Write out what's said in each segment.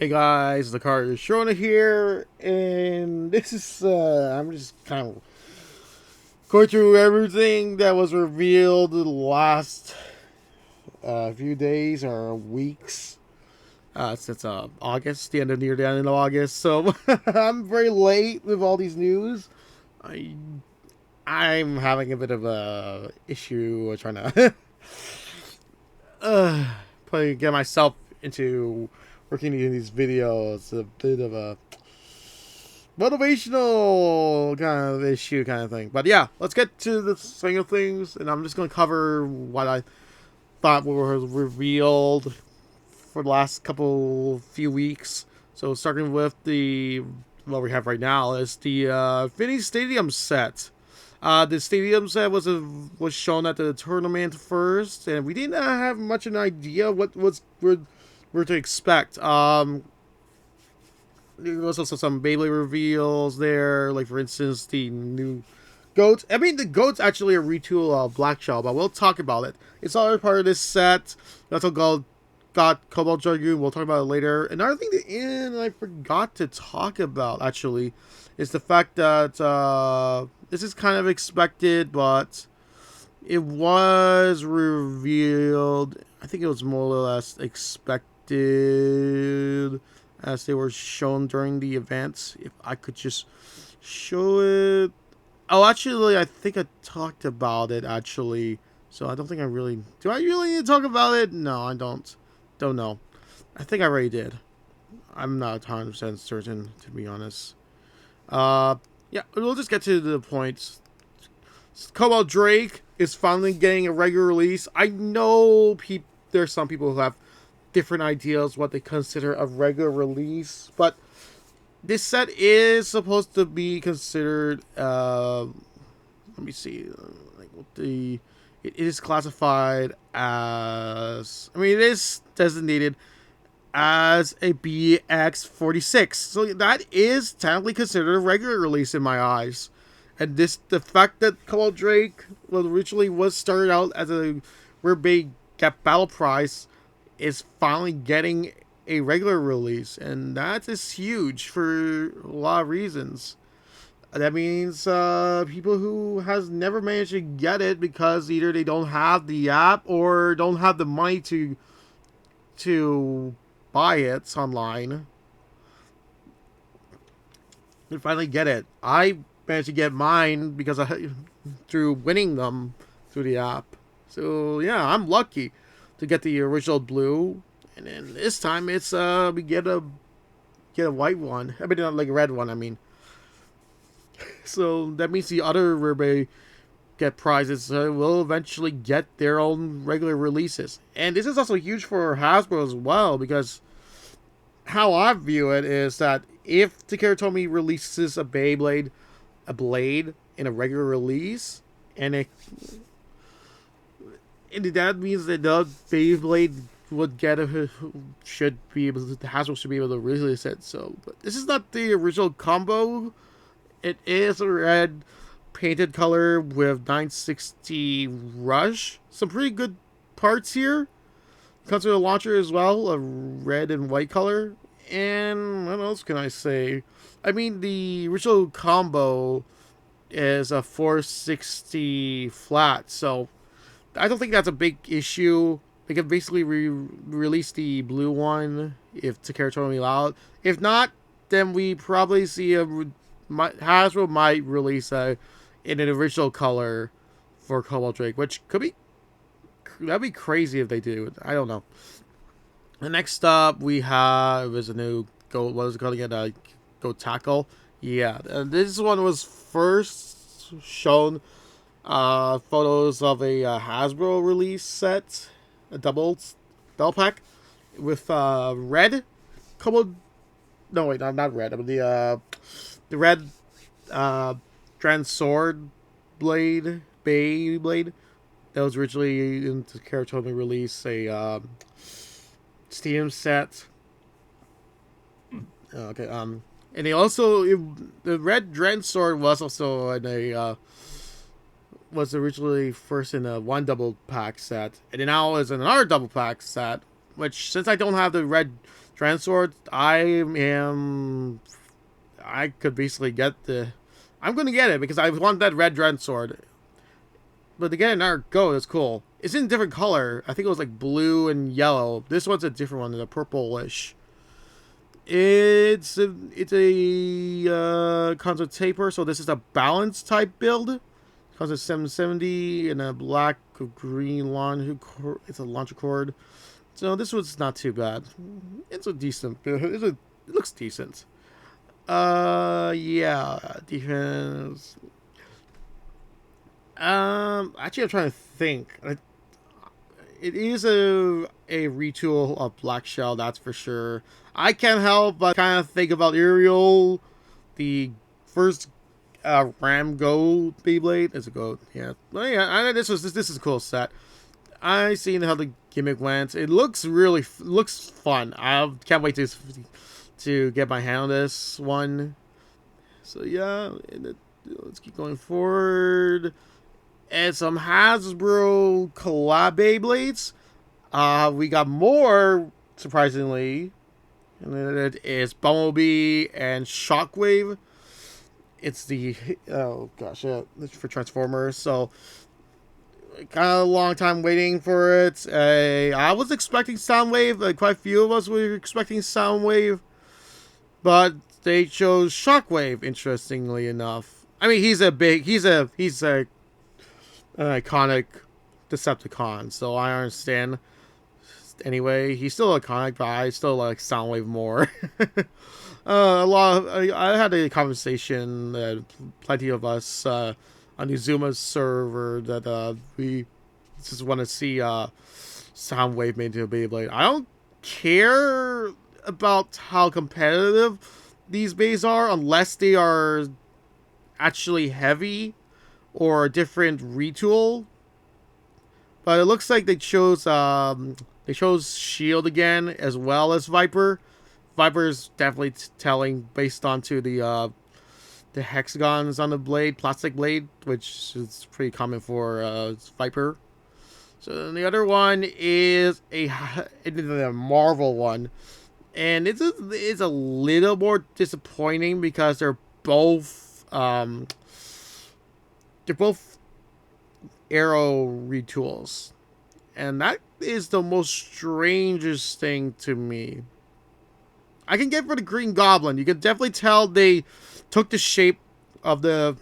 Hey guys, LucarioShirona here, and this is, I'm just kind of going through everything that was revealed the last few days or weeks, since August, the end of the end of August, so I'm very late with all these news. I, I'm having a bit of a issue trying to get myself into working in these videos. A bit of a motivational kind of issue kind of thing. But yeah, let's get to the swing of things, and I'm just going to cover what I thought were revealed for the last few weeks. So starting with what we have right now is the Vinny Stadium set. The stadium set was shown at the tournament first, and we didn't have much of an idea what we're to expect. There was also some Beyblade reveals there, like for instance the new goat. I mean, the goat's actually a retool of Black Shell, but we'll talk about it. It's all part of this set. We also got Cobalt Dragoon. We'll talk about it later. Another thing that I forgot to talk about actually is the fact that this is kind of expected, but it was revealed. I think it was more or less expected as they were shown during the event. If I could just show it. Oh, actually, I think I talked about it, actually. So I don't think I really... Do I really need to talk about it? No, I don't. Don't know. I think I already did. I'm not 100% certain, to be honest. Yeah, we'll just get to the point. Cobalt Drake is finally getting a regular release. I know there's some people who have different ideas what they consider a regular release, but this set is supposed to be considered let me see, it is classified as, I mean, it is designated as a BX46, so that is technically considered a regular release in my eyes. And the fact that Cobalt Drake originally was started out as a Rare Bait Get Battle Prize is finally getting a regular release, and that is huge for a lot of reasons. That means people who has never managed to get it because either they don't have the app or don't have the money to buy it online, they finally get it. I managed to get mine because through winning them through the app. So yeah, I'm lucky to get the original blue, and then this time it's we get a white one. I mean, not like a red one. I mean, so that means the other Rare Get prizes will eventually get their own regular releases, and this is also huge for Hasbro as well, because how I view it is that if Takara Tomy releases a Beyblade, a blade in a regular release, and that means that the Beyblade would should be able to, Hasbro should be able to release it. So, but this is not the original combo. It is a red painted color with 960 Rush. Some pretty good parts here. Comes with a launcher as well, a red and white color. And what else can I say? I mean, the original combo is a 460 flat, so I don't think that's a big issue. They can basically release the blue one if Takara Tomy allowed. If not, then we probably see Hasbro might release in an original color for Cobalt Drake, which that'd be crazy if they do. I don't know. The next up we have is a new Go. What is it called again? Go Tackle. Yeah, this one was first shown. Photos of a Hasbro release set, a double pack with red Cobalt. No, wait, not red. The red Trans Sword Blade Beyblade that was originally in the Takara Tomy release, a Steam set. Okay, and they also the red Trans Sword was also in a was originally first in a one double pack set, and then now is in another double pack set. Which, since I don't have the red Transword, I could basically get the. I'm going to get it because I want that red Transword. But to get another Go, that's cool. It's in a different color. I think it was like blue and yellow. This one's a different one, it's a purplish. It's a concert taper, so this is a balance type build. Comes with 770 and a black green launch. It's a launcher cord. So this one's not too bad. It's a decent. It looks decent. Yeah, defense. Actually, I'm trying to think. It is a retool of Black Shell, that's for sure. I can't help but kind of think about Ariel, the first Ram Go Beyblade. It's a Go, yeah. Well, yeah, this is a cool set. I seen how the gimmick went. It looks looks fun. I can't wait to get my hand on this one. So yeah, let's keep going forward. And some Hasbro collab Beyblades. We got more, surprisingly. And it is Bumblebee and Shockwave. It's the, oh gosh, yeah, it's for Transformers. So, kind of a long time waiting for it. I was expecting Soundwave. Quite a few of us were expecting Soundwave. But they chose Shockwave, interestingly enough. I mean, he's an iconic Decepticon, so I understand. Anyway, he's still iconic, but I still like Soundwave more. I had a conversation, plenty of us on the Zuma server, that we just want to see Soundwave made into a Beyblade. I don't care about how competitive these bays are unless they are actually heavy or a different retool. But it looks like they chose Shield again as well as Viper. Viper's definitely telling based onto the hexagons on the blade, plastic blade, which is pretty common for Viper. So then the other one is a Marvel one, and it's a little more disappointing because they're both Arrow retools, and that is the most strangest thing to me. I can get for the Green Goblin. You can definitely tell they took the shape of the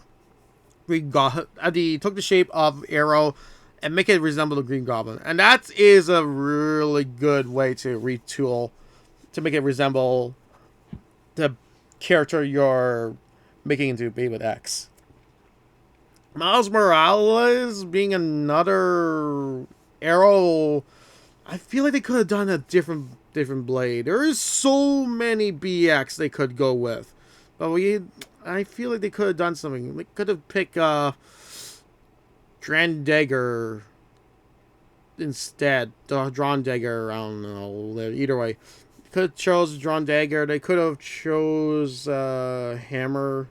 took the shape of Arrow and make it resemble the Green Goblin, and that is a really good way to retool to make it resemble the character you're making into Beyblade X. Miles Morales being another Arrow, I feel like they could have done a different blade. There is so many BX they could go with, but I feel like they could have done something. They could have picked Drawn Dagger instead. Drawn Dagger, I don't know. Either way, they could have chose Drawn Dagger. They could have chose Hammer.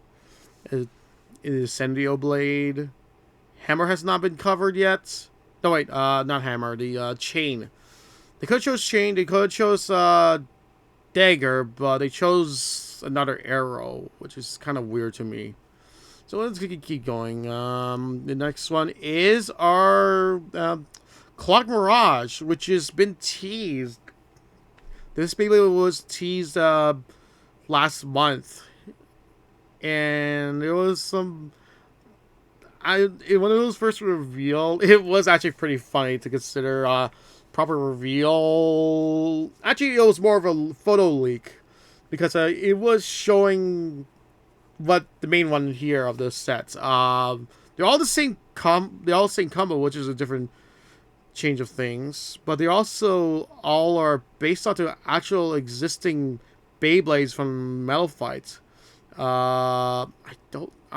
Incendio Blade. Hammer has not been covered yet. No, wait, not Hammer. The Chain. They could have chose Chain. They could have chose Dagger, but they chose another Arrow, which is kind of weird to me. So let's keep going. The next one is our Clock Mirage, which has been teased. This baby was teased last month. And there was some. When it was first revealed, it was actually pretty funny to consider proper reveal. Actually, it was more of a photo leak because it was showing what the main one here of the sets. They're all the same combo, which is a different change of things, but they also all are based on the actual existing Beyblades from Metal Fight. I'm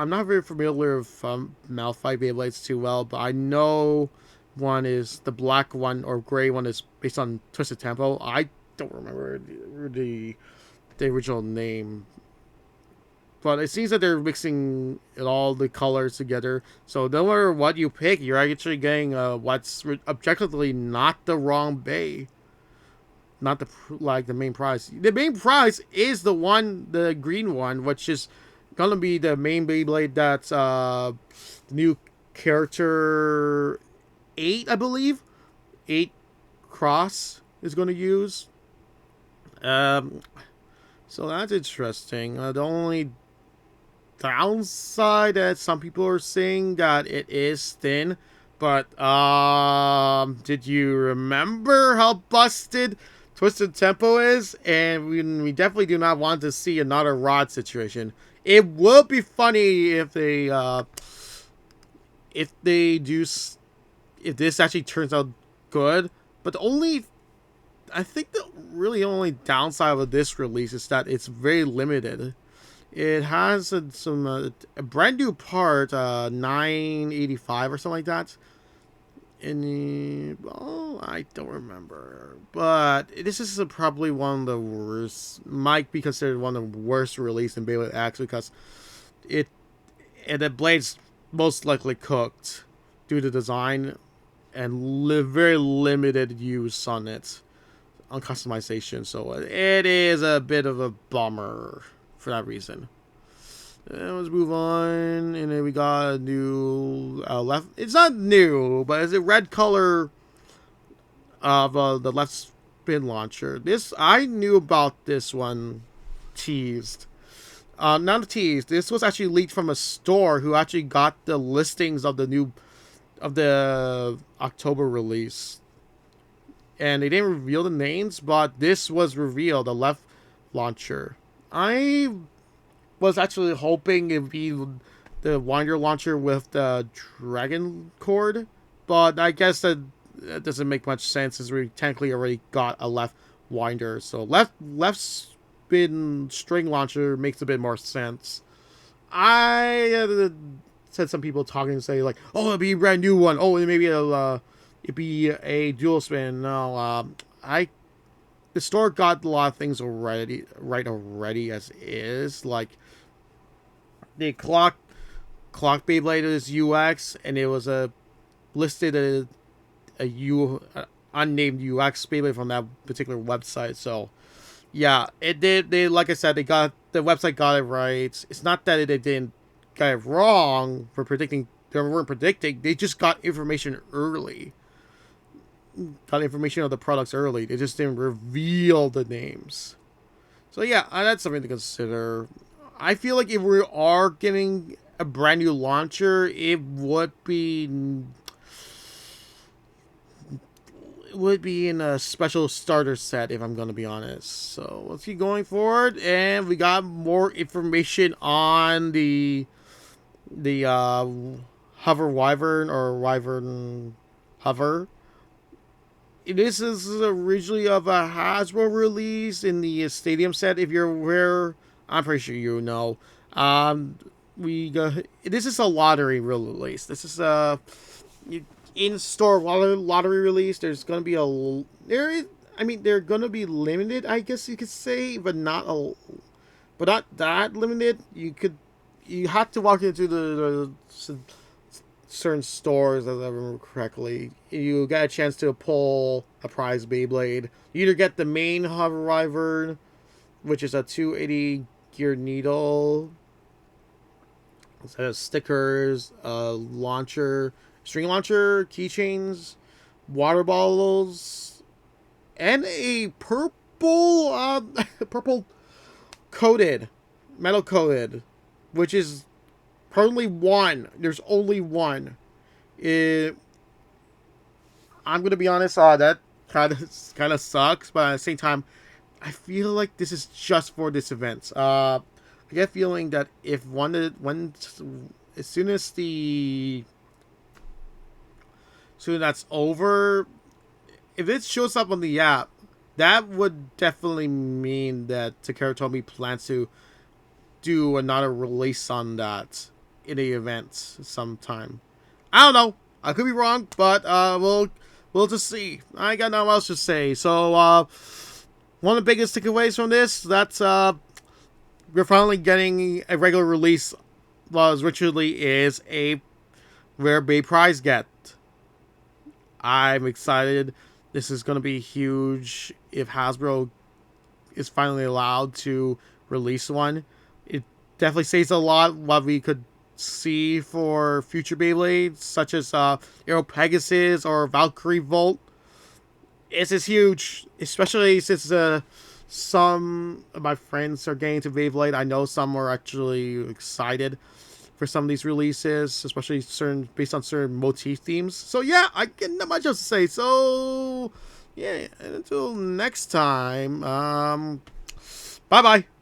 not very familiar with Malphite Beyblades too well, but I know one is the black one or gray one is based on Twisted Tempo. I don't remember the original name, but it seems that they're mixing all the colors together. So no matter what you pick, you're actually getting what's objectively not the wrong bay. not the main prize. The main prize is the green one, which is gonna be the main Beyblade that's the new character 8, I believe. 8 Cross is gonna use. Um, so that's interesting. The only downside that some people are saying that it is thin, but did you remember how busted Twisted Tempo is? And we definitely do not want to see another Rod situation. It would be funny if they do if this actually turns out good, but I think the really only downside of this release is that it's very limited. It has a brand new part, 985 or something like that. I don't remember, but this is probably one of the worst. Might be considered one of the worst released in Beyblade X because the blade's most likely cooked due to design and very limited use on it on customization. So it is a bit of a bummer for that reason. Let's move on, and then we got a new left. It's not new, but it's a red color of the left spin launcher. This I knew about this one teased. Not a tease. This was actually leaked from a store who actually got the listings of the October release, and they didn't reveal the names, but this was revealed. The left launcher. I was actually hoping it'd be the winder launcher with the dragon cord, but I guess that doesn't make much sense since we technically already got a left winder. So left spin string launcher makes a bit more sense. I said some people talking and say like, oh, it'll be a brand new one. Oh, maybe it'd be a dual spin. No, the store got a lot of things already as is. Like the clock Beyblade is UX, and it was listed a unnamed UX Beyblade from that particular website. So yeah, it did. They, like I said, the website got it right. It's not that they didn't get it wrong for predicting. They weren't predicting. They just got information early. Got information of the products early. They just didn't reveal the names. So yeah, that's something to consider. I feel like if we are getting a brand new launcher, it would be in a special starter set, if I'm going to be honest. So let's keep going forward, and we got more information on the Hover Wyvern or Wyvern Hover. This is originally of a Hasbro release in the Stadium set. If you're aware, I'm pretty sure you know. This is a lottery release. This is a in-store lottery release. There's gonna be they're gonna be limited, I guess you could say, but not that limited. You have to walk into the certain stores, as I remember correctly. You get a chance to pull a prize Beyblade. You either get the main Hover Wyvern, which is a 280 gear needle, set of stickers, launcher, string launcher, keychains, water bottles, and a purple metal coated, which is currently one. There's only one. I'm gonna be honest. That kind of sucks, but at the same time, I feel like this is just for this event. I get a feeling that as soon as that's over, if it shows up on the app, that would definitely mean that Takara Tomy plans to do another release on that in the event sometime. I don't know. I could be wrong, but we'll just see. I got nothing else to say. So one of the biggest takeaways from this, that's we're finally getting a regular release, which originally is a rare Bay prize get. I'm excited. This is going to be huge if Hasbro is finally allowed to release one. It definitely says a lot what we could see for future Beyblades, such as Aero Pegasus or Valkyrie Volt. This is huge, especially since some of my friends are getting to Beyblade. I know some are actually excited for some of these releases, especially certain based on certain motif themes. So yeah, I can not much else to say. So yeah, until next time, bye bye.